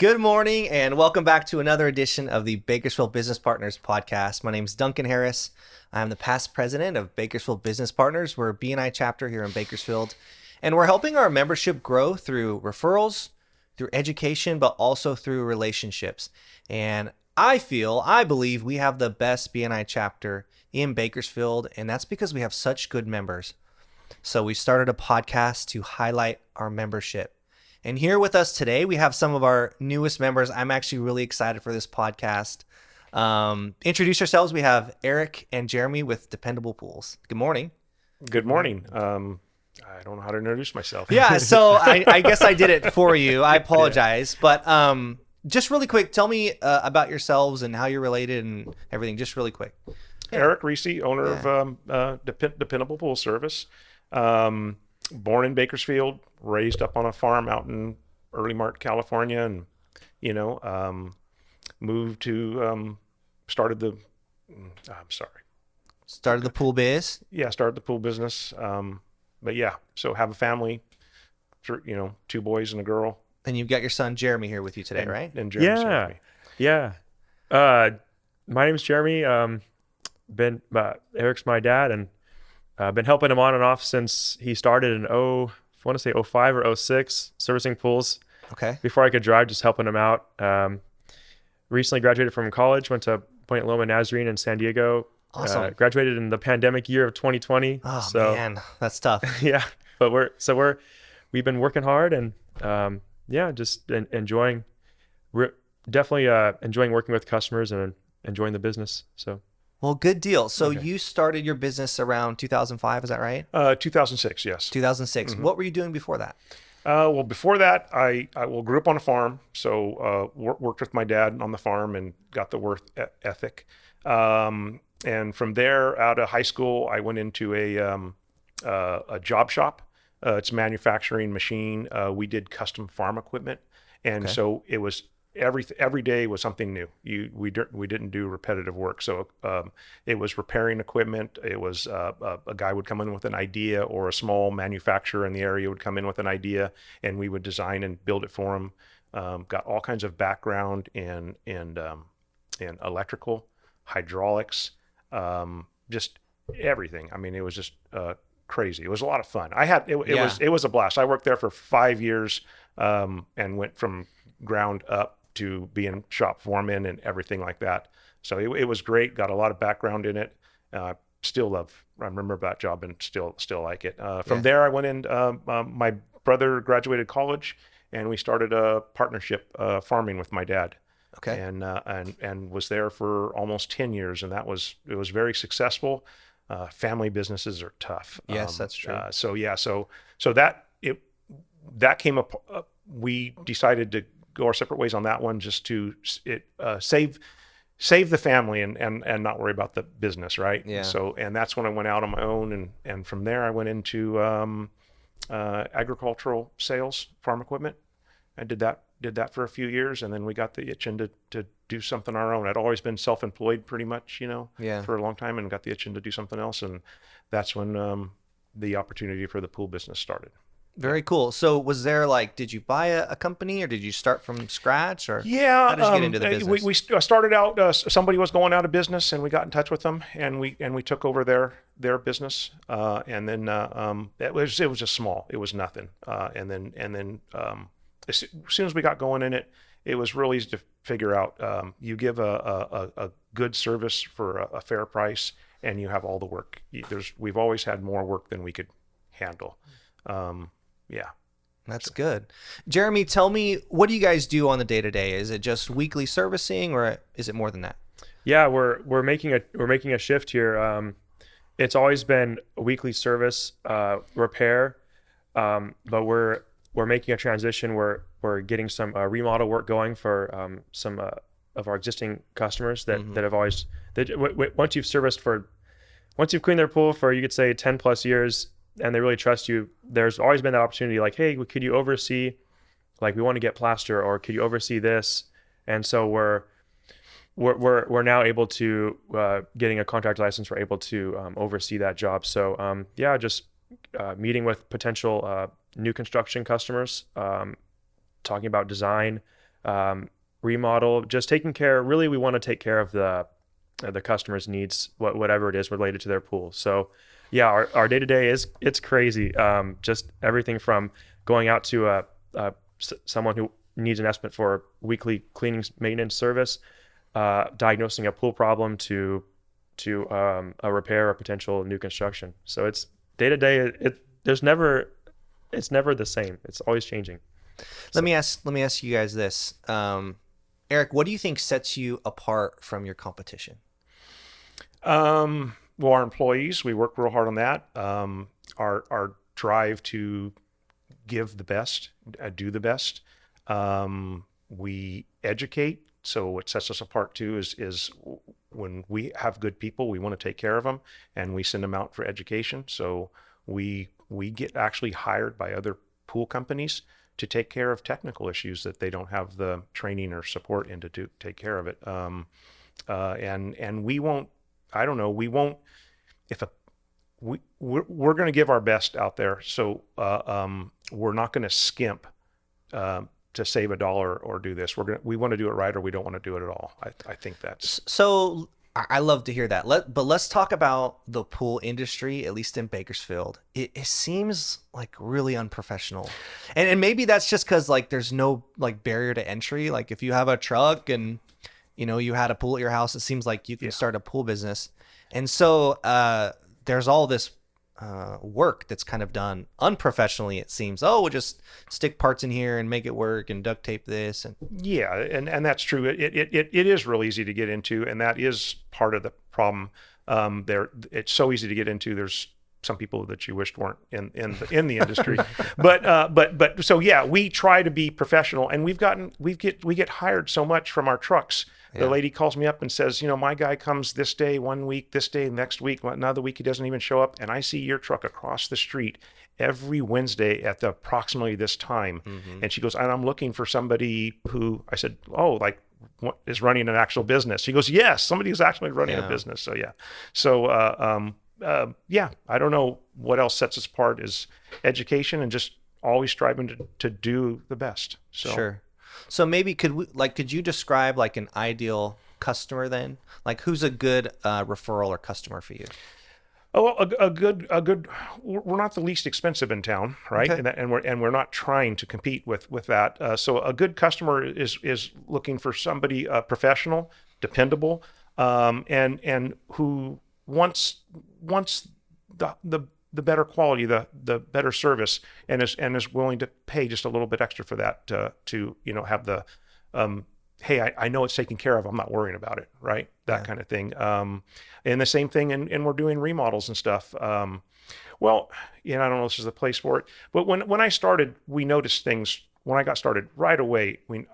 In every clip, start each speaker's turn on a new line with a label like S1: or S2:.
S1: Good morning and welcome back to another edition of the Bakersfield Business Partners podcast. My name is Duncan Harris. I'm the past president of Bakersfield Business Partners. We're a BNI chapter here in Bakersfield, and we're helping our membership grow through referrals, through education, but also through relationships. And I believe we have the best BNI chapter in Bakersfield, and that's because we have such good members. So we started a podcast to highlight our membership. And here with us today, we have some of our newest members. I'm actually really excited for this podcast. Introduce yourselves. We have Eric and Jeremy with Dependable Pools. Good morning.
S2: Good morning. I don't know how to introduce myself.
S1: Yeah, so I guess I did it for you. I apologize. But just really quick, tell me about yourselves and how you're related and everything, just really quick. Yeah.
S2: Eric Risi, owner of Dependable Pool Service. Born in Bakersfield, raised up on a farm out in early Mart, California, and moved to started the
S1: pool biz.
S2: Yeah, started the pool business. But yeah, so have a family, two boys and a girl.
S1: And you've got your son Jeremy here with you today, right?
S2: And Jeremy's here with me.
S3: Yeah. My name's Jeremy. Eric's my dad, and I've been helping him on and off since he started in I want to say 05 or 06, servicing pools.
S1: Okay.
S3: Before I could drive, just helping him out. Recently graduated from college, went to Point Loma Nazarene in San Diego.
S1: Awesome.
S3: Graduated in the pandemic year of 2020.
S1: Oh man, that's tough.
S3: Yeah, but we've been working hard and just enjoying. Definitely enjoying working with customers and enjoying the business. So.
S1: Well, good deal. So
S2: Okay.
S1: You started your business around 2005, is that right?
S2: 2006, yes.
S1: 2006.
S2: Mm-hmm.
S1: What were you doing before that?
S2: Well, before that, I grew up on a farm, so worked with my dad on the farm and got the work ethic. And from there, out of high school, I went into a job shop. It's a manufacturing machine. We did custom farm equipment, and
S1: Okay.
S2: so it was every day was something new. We didn't do repetitive work, so it was repairing equipment. It was a guy would come in with an idea, or a small manufacturer in the area would come in with an idea, and we would design and build it for him. Got all kinds of background in electrical, hydraulics, just everything. I mean, it was just crazy. It was a lot of fun. It was a blast. I worked there for 5 years and went from ground up to being shop foreman and everything like that. So it was great. Got a lot of background in it. I remember that job and still like it. From there, I went in. My brother graduated college, and we started a partnership farming with my dad.
S1: Okay.
S2: And was there for almost 10 years, and it was very successful. Family businesses are tough.
S1: Yes, that's true.
S2: So that came up. We decided to go our separate ways on that one, just to save the family and not worry about the business, right?
S1: Yeah.
S2: So, and that's when I went out on my own, and from there I went into agricultural sales, farm equipment. I did that for a few years, and then we got the itching to do something our own. I'd always been self-employed pretty much, for a long time, and got the itching to do something else, and that's when the opportunity for the pool business started.
S1: Very cool. So was there did you buy a company, or did you start from scratch, or
S2: Yeah,
S1: how did you get into the business?
S2: we started out. Somebody was going out of business, and we got in touch with them, and we took over their business. And then it was just small. It was nothing. And then as soon as we got going in it, it was real easy to figure out. You give a good service for a fair price, and you have all the work. We've always had more work than we could handle. Yeah.
S1: That's good. Jeremy, tell me, what do you guys do on the day-to-day? Is it just weekly servicing, or is it more than that?
S3: Yeah, we're making a shift here. It's always been a weekly service, repair, but we're making a transition. We're getting some remodel work going for some of our existing customers that have always once you've cleaned their pool for, you could say, 10 plus years, and they really trust you, there's always been that opportunity, like, hey, could you oversee, we want to get plaster, or could you oversee this? And so we're now able to, getting a contract license, we're able to oversee that job. So just meeting with potential new construction customers, talking about design, remodel, just taking care. Really, we want to take care of the customer's needs, whatever it is related to their pool. So yeah, our day-to-day it's crazy. Just everything from going out to someone who needs an estimate for weekly cleaning maintenance service, diagnosing a pool problem to a repair or potential new construction. So it's day-to-day. It's never the same. It's always changing.
S1: Let me ask you guys this. Eric, what do you think sets you apart from your competition?
S2: Well, our employees, we work real hard on that. Our drive to give the best, do the best. We educate. So what sets us apart too is when we have good people, we want to take care of them, and we send them out for education. So we get actually hired by other pool companies to take care of technical issues that they don't have the training or support in to take care of it. And we won't. I don't know. We won't. We're going to give our best out there. So we're not going to skimp to save $1 or do this. We want to do it right, or we don't want to do it at all. I think that's
S1: so. I love to hear that. But let's talk about the pool industry, at least in Bakersfield. It seems like really unprofessional, and maybe that's just because like there's no like barrier to entry. Like if you have a truck and you had a pool at your house, it seems like you can start a pool business. And so there's all this work that's kind of done unprofessionally, it seems. Oh, we'll just stick parts in here and make it work and duct tape this. And
S2: yeah, and that's true. It is real easy to get into, and that is part of the problem. It's so easy to get into. There's some people that you wished weren't in the industry, but so yeah, we try to be professional, and we get hired so much from our trucks. The lady calls me up and says, my guy comes this day, 1 week, this day, next week, another week he doesn't even show up, and I see your truck across the street every Wednesday at approximately this time. Mm-hmm. And she goes, and I'm looking for somebody who, I said, oh, like what is running an actual business? She goes, yes, somebody who's actually running a business. So yeah, so I don't know what else sets us apart is education and just always striving to do the best. So.
S1: Sure. So maybe could you describe like an ideal customer then? Like who's a good referral or customer for you?
S2: Oh, well, a good. We're not the least expensive in town, right?
S1: Okay.
S2: And we're not trying to compete with that. So a good customer is looking for somebody professional, dependable, and who wants the better quality, the better service, and is willing to pay just a little bit extra for that to have the hey, I know it's taken care of. I'm not worrying about it, right? That kind of thing. And the same thing, and we're doing remodels and stuff. Well, I don't know if this is the place for it, but when I started, we noticed things. When I got started right away, we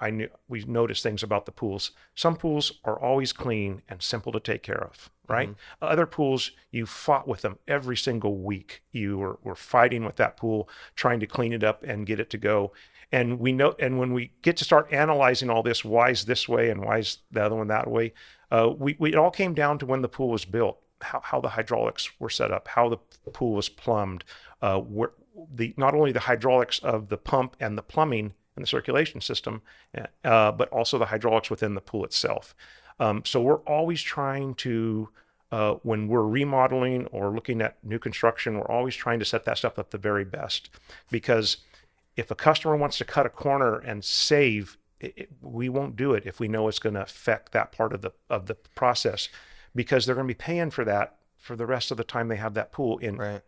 S2: noticed things about the pools. Some pools are always clean and simple to take care of, right? Mm-hmm. Other pools, you fought with them every single week. You were fighting with that pool, trying to clean it up and get it to go. And when we get to start analyzing all this, why is this way and why is the other one that way? It all came down to when the pool was built, how the hydraulics were set up, how the pool was plumbed, not only the hydraulics of the pump and the plumbing and the circulation system, but also the hydraulics within the pool itself. So we're always trying to, when we're remodeling or looking at new construction, we're always trying to set that stuff up the very best. Because if a customer wants to cut a corner and save, we won't do it if we know it's going to affect that part of the process, because they're going to be paying for that for the rest of the time they have that pool in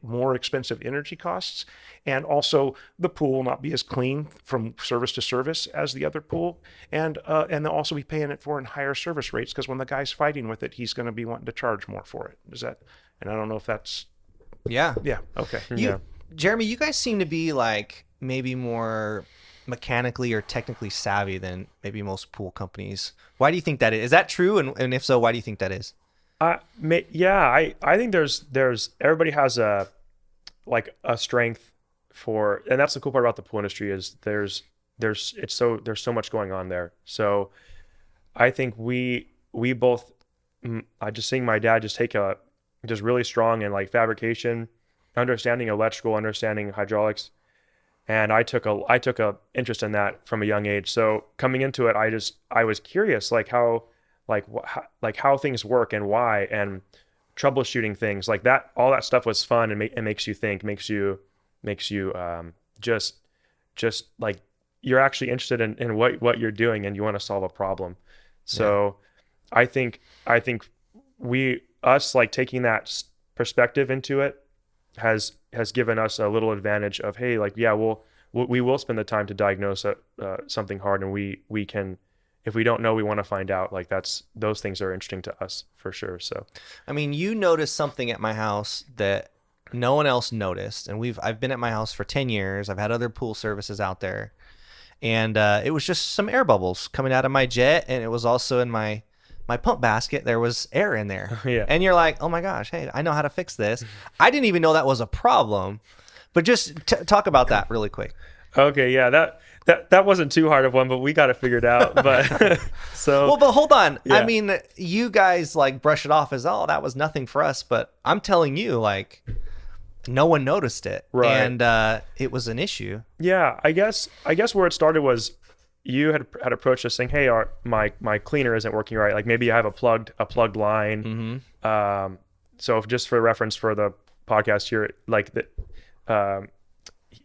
S2: more expensive energy costs. And also the pool will not be as clean from service to service as the other pool. And they'll also be paying it for in higher service rates, because when the guy's fighting with it, he's going to be wanting to charge more for it. And I don't know if that's.
S1: Yeah.
S2: Yeah. Okay.
S1: Jeremy, you guys seem to be like maybe more mechanically or technically savvy than maybe most pool companies. Why do you think that is? Is that true? And if so, why do you think that is?
S3: I think there's everybody has a strength for, and that's the cool part about the pool industry is there's so much going on there. So I think we both, I just seeing my dad just really strong in like fabrication, understanding electrical, understanding hydraulics, and I took a interest in that from a young age. So coming into it, I was curious, like how things work and why, and troubleshooting things like that. All that stuff was fun, and it makes you think, makes you just like you're actually interested in what you're doing, and you want to solve a problem. So I think us like taking that perspective into it has given us a little advantage of, hey, like, yeah, we will spend the time to diagnose something hard, and we can, if we don't know, we want to find out. Like those things are interesting to us for sure. So
S1: I mean, you noticed something at my house that no one else noticed, and I've been at my house for 10 years. I've had other pool services out there, and it was just some air bubbles coming out of my jet, and it was also in my pump basket. There was air in there.
S3: Yeah.
S1: And you're like, oh my gosh, hey, I know how to fix this. I didn't even know that was a problem. But just talk about that really quick.
S3: Okay, yeah, that wasn't too hard of one, but we got it figured out. But so
S1: Well, but hold on.
S3: Yeah.
S1: I mean, you guys like brush it off as, oh, that was nothing for us. But I'm telling you, like, no one noticed it.
S3: Right.
S1: And it was an issue.
S3: yeah, I guess where it started was you had approached us saying, hey, my cleaner isn't working right. Like maybe I have a plugged line.
S1: Mm-hmm.
S3: So just for reference for the podcast here, like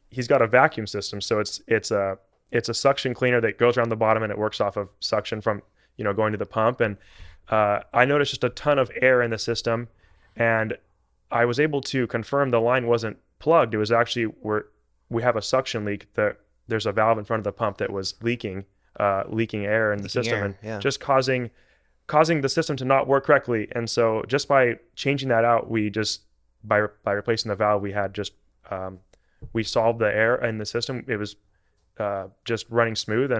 S3: he's got a vacuum system, so it's a suction cleaner that goes around the bottom, and it works off of suction from going to the pump. And I noticed just a ton of air in the system, and I was able to confirm the line wasn't plugged. It was actually we have a suction leak. There's a valve in front of the pump that was leaking air in the system, and just causing the system to not work correctly. And so just by changing that out, we just by replacing the valve, we had just we solved the air in the system. It was just running smooth,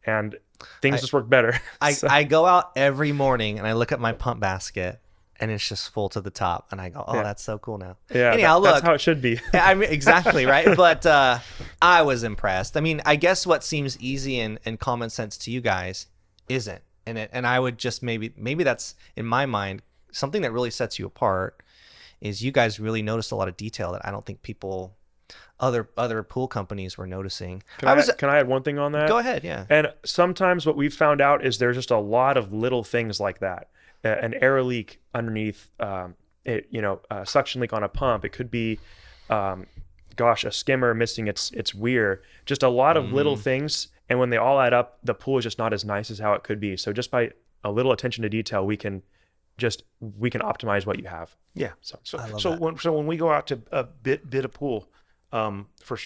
S3: and things just worked better.
S1: I go out every morning and I look at my pump basket, and it's just full to the top, and I go, oh, that's so cool now.
S3: Yeah,
S1: anyhow,
S3: that's how it should be.
S1: I mean, exactly, right? But I was impressed. I mean, I guess what seems easy and common sense to you guys isn't. And I would just maybe that's, in my mind, something that really sets you apart is you guys really noticed a lot of detail that I don't think other pool companies were noticing.
S3: Can I add one thing on that?
S1: Go ahead, yeah.
S3: And sometimes what we've found out is there's just a lot of little things like that. An air leak underneath, a suction leak on a pump. It could be, a skimmer missing its weir. Just a lot of little things, and when they all add up, the pool is just not as nice as how it could be. So just by a little attention to detail, we can optimize what you have.
S2: Yeah.
S1: So
S2: when we go out to bid a pool, for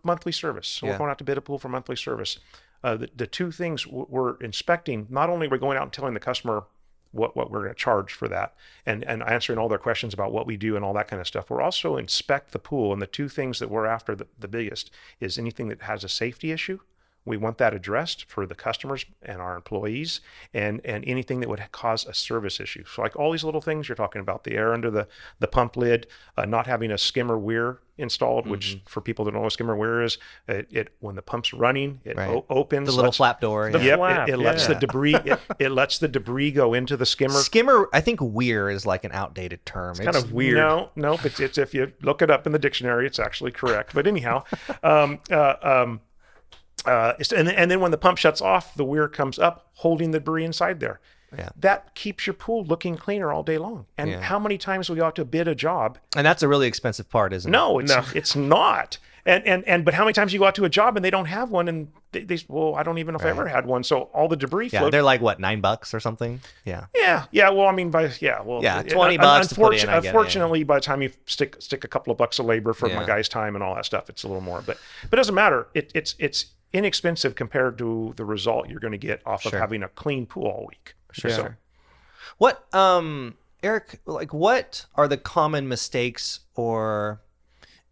S2: monthly service, so we're going out to bid a pool for monthly service. The two things we're inspecting, not only we're going out and telling the customer what we're going to charge for that, and answering all their questions about what we do and all that kind of stuff, we're also inspect the pool. And the two things that we're after the biggest is anything that has a safety issue. We want that addressed for the customers and our employees, and anything that would cause a service issue. So like all these little things you're talking about, the air under the pump lid, not having a skimmer weir installed, which for people that don't know what a skimmer weir is, it when the pump's running, it opens.
S1: The little flap door.
S2: It lets the debris it lets the debris go into the skimmer.
S1: Skimmer, I think weir is like an outdated term.
S3: It's kind of weird.
S2: No, it's if you look it up in the dictionary, it's actually correct. But anyhow, and then when the pump shuts off, the weir comes up holding the debris inside there.
S1: Yeah.
S2: That keeps your pool looking cleaner all day long. And how many times we go out to bid a job?
S1: And that's a really expensive part, isn't it?
S2: No, it's not. But how many times you go out to a job and they don't have one, and they I don't even know if I ever had one. So all the debris floats.
S1: They're like what, $9 or something? Yeah.
S2: Yeah. Well, I mean, $20
S1: to put in.
S2: Unfortunately, by the time you stick a couple of bucks of labor for my guy's time and all that stuff, it's a little more. But it doesn't matter. It's inexpensive compared to the result you're going to get off of having a clean pool all week.
S1: Sure. What, Eric, like what are the common mistakes or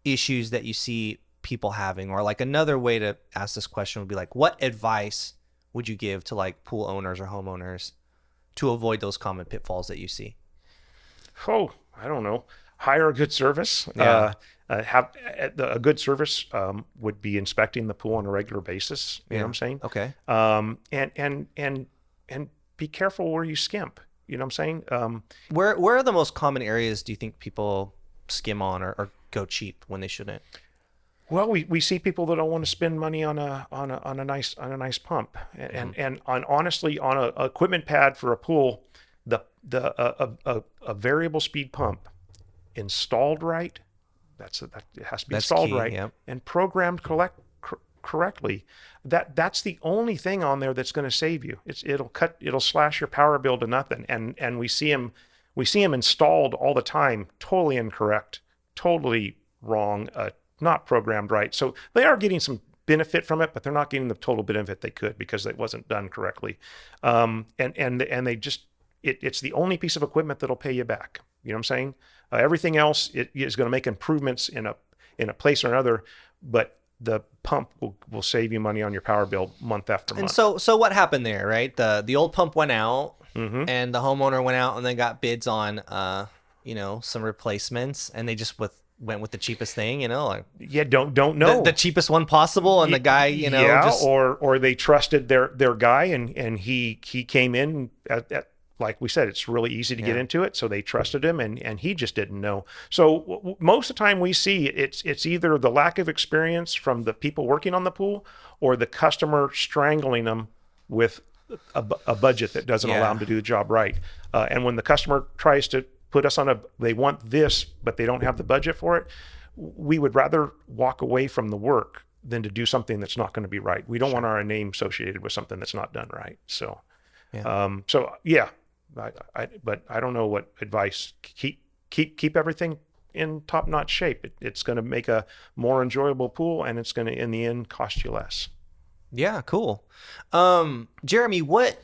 S1: issues that you see people having? Or like another way to ask this question would be like, what advice would you give to like pool owners or homeowners to avoid those common pitfalls that you see?
S2: Oh, I don't know. Hire a good service. Have a good service would be inspecting the pool on a regular basis. You know what I'm saying?
S1: Okay.
S2: And be careful where you skimp. You know what I'm saying?
S1: Where are the most common areas do you think people skim on or go cheap when they shouldn't?
S2: Well, we see people that don't want to spend money on a nice pump, and honestly, on a equipment pad for a pool, a variable speed pump installed right, that it has to be
S1: That's
S2: installed
S1: key.
S2: right
S1: Yep.
S2: and programmed correctly. That's the only thing on there that's going to save you. It'll slash your power bill to nothing. And we see them installed all the time, totally incorrect, totally wrong, not programmed right. So they are getting some benefit from it, but they're not getting the total benefit they could because it wasn't done correctly. And they just it's the only piece of equipment that'll pay you back. You know what I'm saying? Everything else is going to make improvements in a place or another, but the pump will save you money on your power bill month after month.
S1: And so what happened there, right? The old pump went out, and the homeowner went out and then got bids on some replacements, and they just went with the cheapest thing, like
S2: don't know
S1: the cheapest one possible, and the guy just
S2: or they trusted their guy, and he came in at like we said, it's really easy to get into it, so they trusted him, and he just didn't know. So most of the time we see it's either the lack of experience from the people working on the pool, or the customer strangling them with a budget that doesn't allow them to do the job right. And when the customer tries to put us on they want this, but they don't have the budget for it, we would rather walk away from the work than to do something that's not going to be right. We don't want our name associated with something that's not done right. So, but I don't know what advice. Keep everything in top-notch shape. It's going to make a more enjoyable pool, and it's going to, in the end, cost you less.
S1: Yeah, cool. Jeremy, what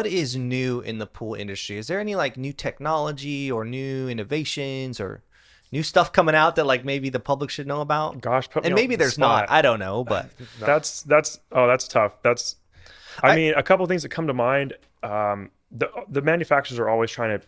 S1: is new in the pool industry? Is there any like new technology or new innovations or new stuff coming out that like maybe the public should know about?
S3: Gosh,
S1: and maybe there's not. I don't know, but
S3: that's tough. I mean, a couple of things that come to mind. The manufacturers are always trying to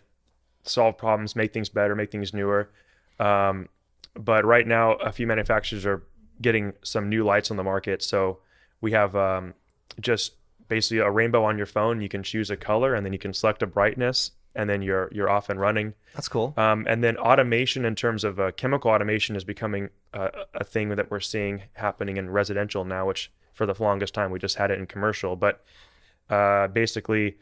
S3: solve problems, make things better, make things newer. But right now, a few manufacturers are getting some new lights on the market. So we have just basically a rainbow on your phone. You can choose a color, and then you can select a brightness, and then you're off and running.
S1: That's cool.
S3: And then automation, in terms of chemical automation, is becoming a thing that we're seeing happening in residential now, which for the longest time we just had it in commercial. But basically,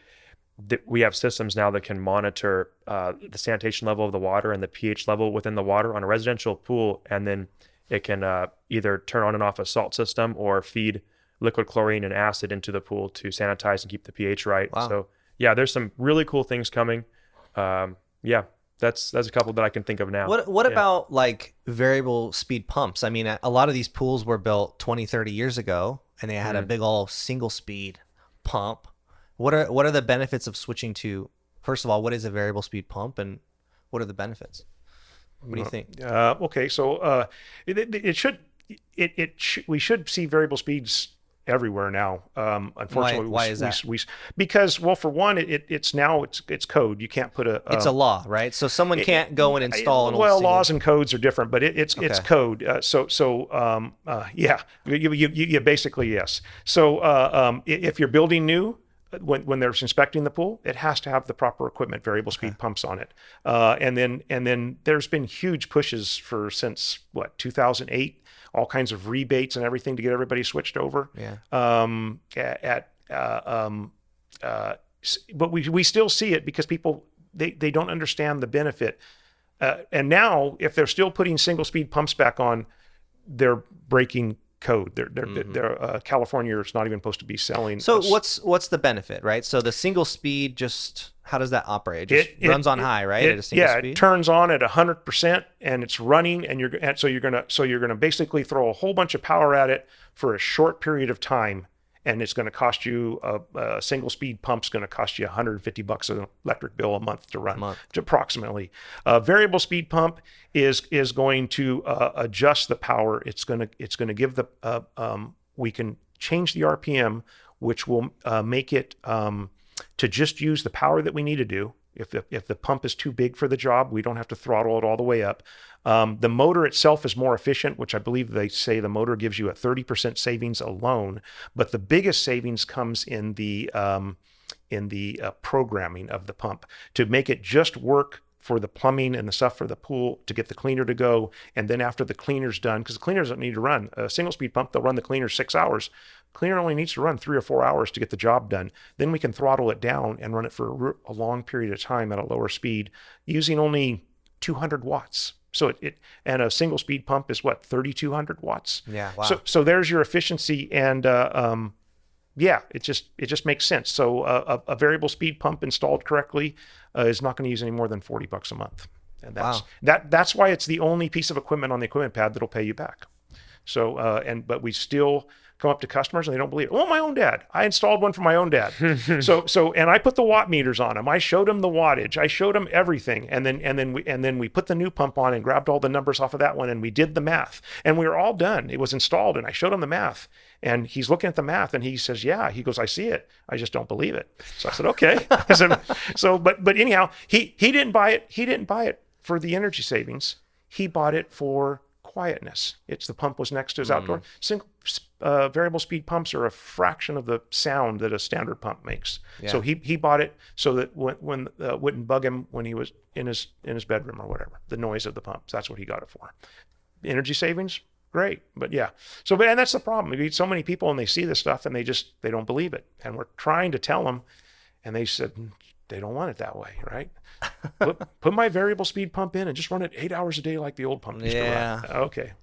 S3: we have systems now that can monitor the sanitation level of the water and the pH level within the water on a residential pool, and then it can either turn on and off a salt system or feed liquid chlorine and acid into the pool to sanitize and keep the pH right.
S1: Wow.
S3: So yeah, there's some really cool things coming. That's a couple that I can think of now.
S1: What about like variable speed pumps? I mean, a lot of these pools were built 20, 30 years ago, and they had a big old single speed pump. What are the benefits of switching to, first of all, what is a variable speed pump, and what are the benefits? What do you think?
S2: Okay, so we should see variable speeds everywhere now. Unfortunately,
S1: why is that?
S2: Because, well, for one, it's code. You can't put
S1: it's a law, right? So someone can't go and install an old
S2: well,
S1: single.
S2: laws and codes are different, but it's code. You basically, yes. So if you're building new, when they're inspecting the pool, it has to have the proper equipment, variable speed pumps on it. And then there's been huge pushes since 2008, all kinds of rebates and everything to get everybody switched over.
S1: Yeah.
S2: But we still see it because people they don't understand the benefit. And now, if they're still putting single speed pumps back on, they're breaking code. They're California is not even supposed to be selling.
S1: So what's the benefit, right? So the single speed, just how does that operate? It just runs on high, right? At a single speed?
S2: It turns on at 100% and it's running, and so you're gonna basically throw a whole bunch of power at it for a short period of time, and it's going to cost you a single speed pump's going to cost you $150 an electric bill a month to run, approximately. A variable speed pump is going to adjust the power. It's going to give we can change the RPM, which will make it to just use the power that we need to do. If the pump is too big for the job, we don't have to throttle it all the way up. The motor itself is more efficient, which I believe they say the motor gives you a 30% savings alone. But the biggest savings comes in the programming of the pump to make it just work for the plumbing and the stuff for the pool to get the cleaner to go. And then after the cleaner's done, because the cleaners don't need to run a single speed pump, they'll run the cleaner 6 hours. Cleaner only needs to run 3 or 4 hours to get the job done. Then we can throttle it down and run it for a long period of time at a lower speed using only 200 watts. So and a single speed pump is what, 3,200 watts.
S1: Yeah. Wow.
S2: So there's your efficiency, and it just makes sense. So a variable speed pump installed correctly is not going to use any more than $40 a month, and that's why it's the only piece of equipment on the equipment pad that'll pay you back. So but we still come up to customers and they don't believe it. Well, my own dad, I installed one for my own dad. And I put the watt meters on him. I showed him the wattage. I showed him everything. And then we put the new pump on and grabbed all the numbers off of that one. And we did the math and we were all done. It was installed and I showed him the math, and he's looking at the math and he says, yeah, he goes, I see it. I just don't believe it. So I said, okay. But anyhow, he didn't buy it. He didn't buy it for the energy savings. He bought it for quietness. The pump was next to his outdoor. Variable speed pumps are a fraction of the sound that a standard pump makes. Yeah. So he bought it so that when wouldn't bug him when he was in his bedroom or whatever, the noise of the pumps. That's what he got it for. Energy savings, great. But yeah. And that's the problem. We meet so many people and they see this stuff and they don't believe it. And we're trying to tell them, and they said they don't want it that way, right? Put my variable speed pump in and just run it 8 hours a day like the old pump used to run. Okay.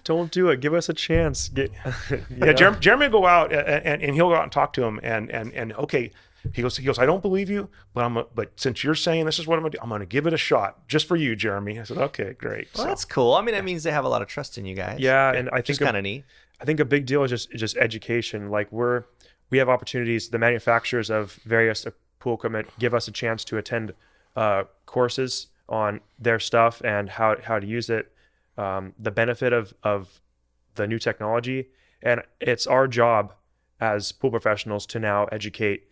S3: Don't do it. Give us a chance.
S2: Jeremy will go out and he'll go out and talk to him and okay, he goes, I don't believe you, but since you're saying this is what I'm gonna do, I'm gonna give it a shot just for you, Jeremy. I said, okay, great.
S1: Well, that's cool. I mean, it means they have a lot of trust in you guys.
S3: Yeah, and I think
S1: it's kind of neat.
S3: I think a big deal is just education. Like we have opportunities. The manufacturers of various pool equipment give us a chance to attend courses on their stuff and how to use it. The benefit of the new technology, and it's our job as pool professionals to now educate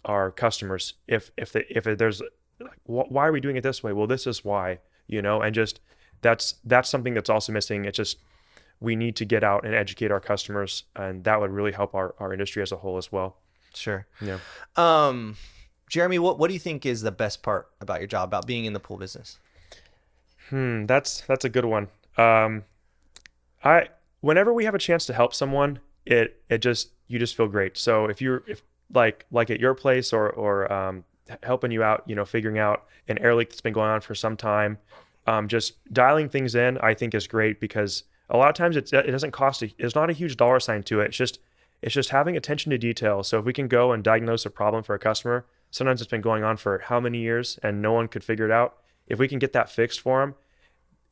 S3: our customers. If there's like, why are we doing it this way? Well, this is why, and just that's something that's also missing. It's just we need to get out and educate our customers, and that would really help our industry as a whole as well.
S1: Sure.
S3: Yeah.
S1: Jeremy, what do you think is the best part about your job, about being in the pool business?
S3: That's a good one. Whenever we have a chance to help someone, you just feel great. So if like at your place or helping you out, figuring out an air leak that's been going on for some time, just dialing things in, I think is great, because a lot of times it doesn't cost it's not a huge dollar sign to it. It's just having attention to detail. So if we can go and diagnose a problem for a customer, sometimes it's been going on for how many years and no one could figure it out. If we can get that fixed for them,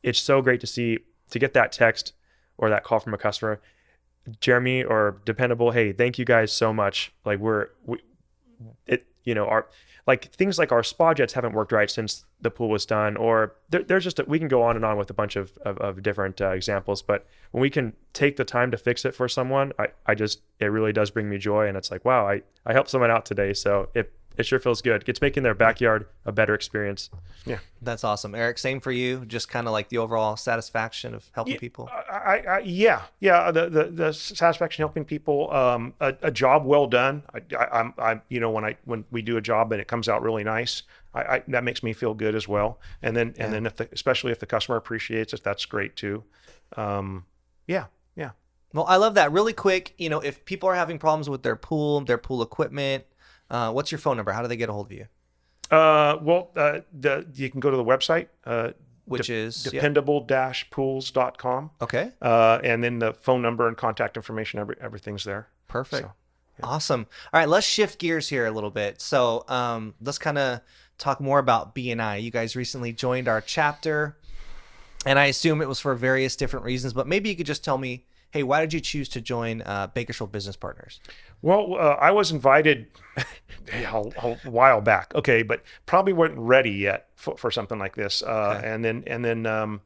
S3: it's so great to get that text or that call from a customer, Jeremy or Dependable, hey, thank you guys so much. Like things like our spa jets haven't worked right since the pool was done, or there's we can go on and on with a bunch of different examples. But when we can take the time to fix it for someone, it really does bring me joy. And it's like, wow, I helped someone out today. So it sure feels good. It's making their backyard a better experience. Yeah.
S1: That's awesome. Eric, same for you? Just kind of like the overall satisfaction of helping people?
S2: Yeah. The satisfaction helping people, a job well done. When we do a job and it comes out really nice, that makes me feel good as well. And then especially if the customer appreciates it, that's great too. Yeah.
S1: Well, I love that. Really quick, if people are having problems with their pool equipment, what's your phone number? How do they get a hold of you?
S2: You can go to the website,
S1: which is
S2: dependable-pools.com.
S1: Okay.
S2: And then the phone number and contact information, everything's there.
S1: Perfect. So, yeah. Awesome. All right, let's shift gears here a little bit. So let's kind of talk more about B&I. You guys recently joined our chapter, and I assume it was for various different reasons, but maybe you could just tell me, hey, why did you choose to join Bakersfield Business Partners?
S2: Well, I was invited a while back, okay, but probably weren't ready yet for something like this. Okay. And then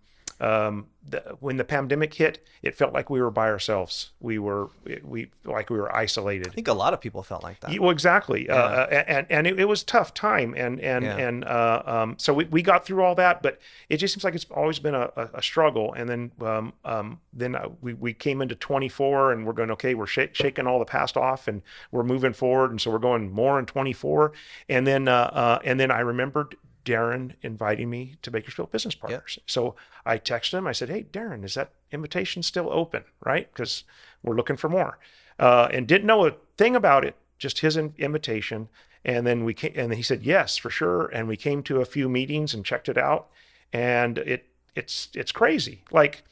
S2: when the pandemic hit, it felt like we were by ourselves. We were isolated.
S1: I think a lot of people felt like that.
S2: Well, exactly. Yeah. And it was a tough time. So we got through all that, but it just seems like it's always been a struggle. And then we came into 24 and we're going, okay, we're shaking all the past off and we're moving forward. And so we're going more in 24. And then I remembered Darren inviting me to Bakersfield Business Partners. So I texted him. I said, "Hey, Darren, is that invitation still open?" Right? Because we're looking for more. And didn't know a thing about it, just his invitation. And then and he said, "Yes, for sure." And we came to a few meetings and checked it out. And it's crazy. Like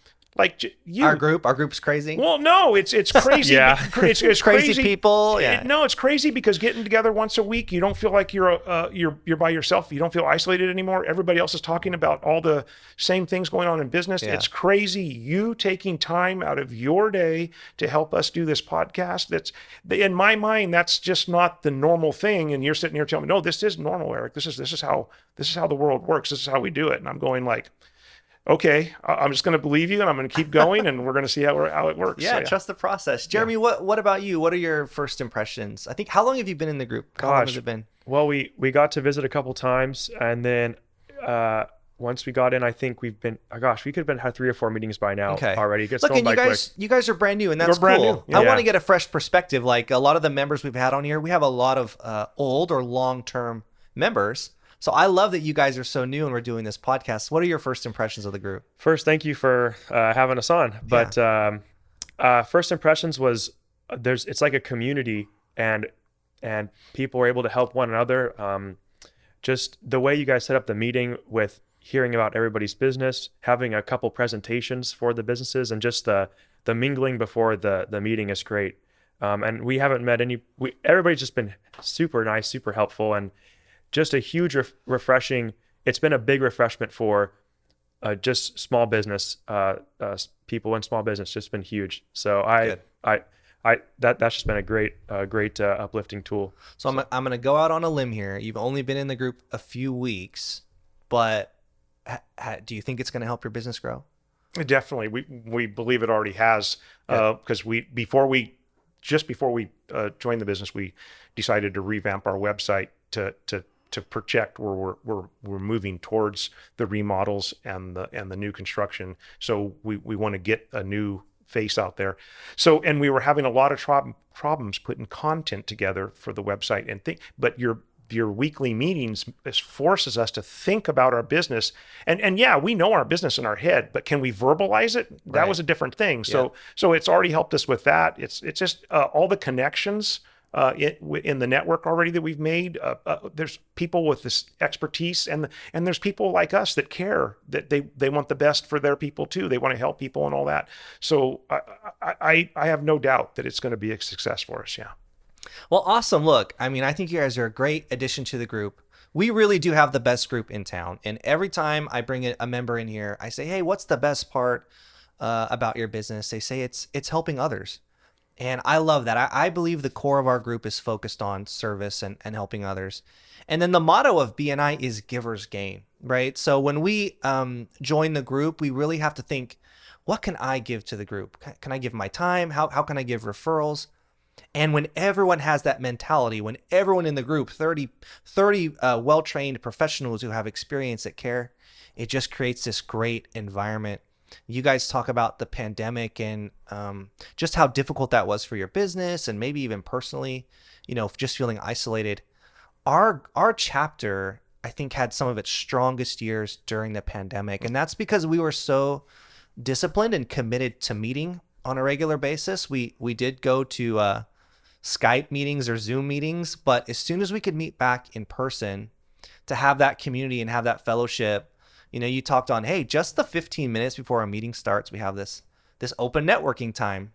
S2: you,
S1: our group's crazy.
S2: Well, no, it's crazy.
S3: Yeah.
S2: It's
S1: crazy people. Yeah.
S2: No, it's crazy because getting together once a week, you don't feel like you're by yourself. You don't feel isolated anymore. Everybody else is talking about all the same things going on in business.
S1: Yeah.
S2: It's crazy. You taking time out of your day to help us do this podcast. That's, in my mind, that's just not the normal thing. And you're sitting here telling me, "No, this is normal, Eric. This is how the world works. This is how we do it." And I'm going like, "Okay, I'm just going to believe you, and I'm going to keep going, and we're going to see how it works."
S1: Yeah,
S2: So,
S1: trust the process. Jeremy, what about you? What are your first impressions? I think, how long have you been in the group? How long has it been?
S3: Well, we got to visit a couple times, and then once we got in, I think we've been, we could have had 3 or 4 meetings by now already. It's
S1: Look,
S3: going
S1: and
S3: by quick.
S1: you guys are brand new, and that's
S2: We're brand
S1: cool.
S2: new.
S1: I
S3: Yeah.
S1: want to get a fresh perspective. Like a lot of the members we've had on here, we have a lot of old or long-term members. So I love that you guys are so new and we're doing this podcast. What are your first impressions of the group?
S3: First, thank you for having us on. But first impressions was it's like a community, and people were able to help one another. Just the way you guys set up the meeting with hearing about everybody's business, having a couple presentations for the businesses, and just the mingling before the meeting is great. And we haven't met everybody's just been super nice, super helpful, and just a huge refreshing. It's been a big refreshment for just small business people in small business. Just been huge. So that's just been a great uplifting tool.
S1: So I'm going to go out on a limb here. You've only been in the group a few weeks, but do you think it's going to help your business grow?
S2: Definitely, we believe it already has. Because before we joined the business, we decided to revamp our website to project where we're moving towards the remodels and the new construction. So we want to get a new face out there. So, and we were having a lot of problems putting content together for the website but your weekly meetings forces us to think about our business, and yeah, we know our business in our head, but can we verbalize it? That
S1: Right.
S2: was a different thing. So it's already helped us with that. It's just all the connections in the network already that we've made. There's people with this expertise, and there's people like us that care, that they want the best for their people too. They want to help people and all that. So I have no doubt that it's going to be a success for us. Yeah.
S1: Well, awesome. Look, I mean, I think you guys are a great addition to the group. We really do have the best group in town. And every time I bring a member in here, I say, "Hey, what's the best part about your business?" They say it's helping others. And I love that. I believe the core of our group is focused on service and helping others. And then the motto of BNI is givers gain, right? So when we join the group, we really have to think, what can I give to the group? Can I give my time? How can I give referrals? And when everyone has that mentality, when everyone in the group, 30 well-trained professionals who have experience at care, it just creates this great environment. You guys talk about the pandemic and just how difficult that was for your business and maybe even personally, just feeling isolated. Our chapter, I think, had some of its strongest years during the pandemic. And that's because we were so disciplined and committed to meeting on a regular basis. We did go to Skype meetings or Zoom meetings, but as soon as we could meet back in person to have that community and have that fellowship, you talked on, hey, just the 15 minutes before our meeting starts, we have this open networking time.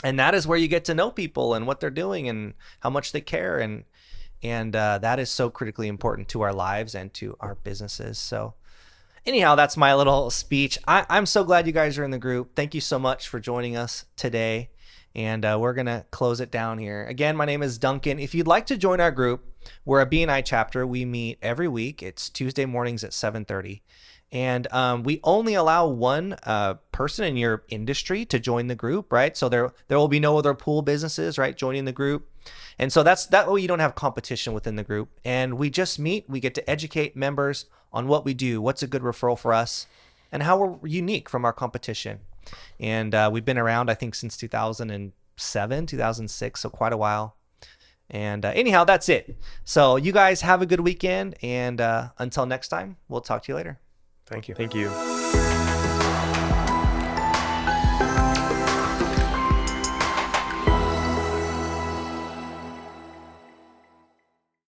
S1: And that is where you get to know people and what they're doing and how much they care. And that is so critically important to our lives and to our businesses. So anyhow, that's my little speech. I'm so glad you guys are in the group. Thank you so much for joining us today. And we're going to close it down here. Again, my name is Duncan. If you'd like to join our group, we're a BNI chapter. We meet every week. It's Tuesday mornings at 7:30. And we only allow one person in your industry to join the group, right? So there will be no other pool businesses, right, joining the group. And so that way you don't have competition within the group. And we just meet. We get to educate members on what we do, what's a good referral for us, and how we're unique from our competition. And we've been around, I think, since 2007, 2006, so quite a while. And anyhow, that's it. So you guys have a good weekend, and until next time, we'll talk to you later.
S2: Thank you.
S3: Thank you.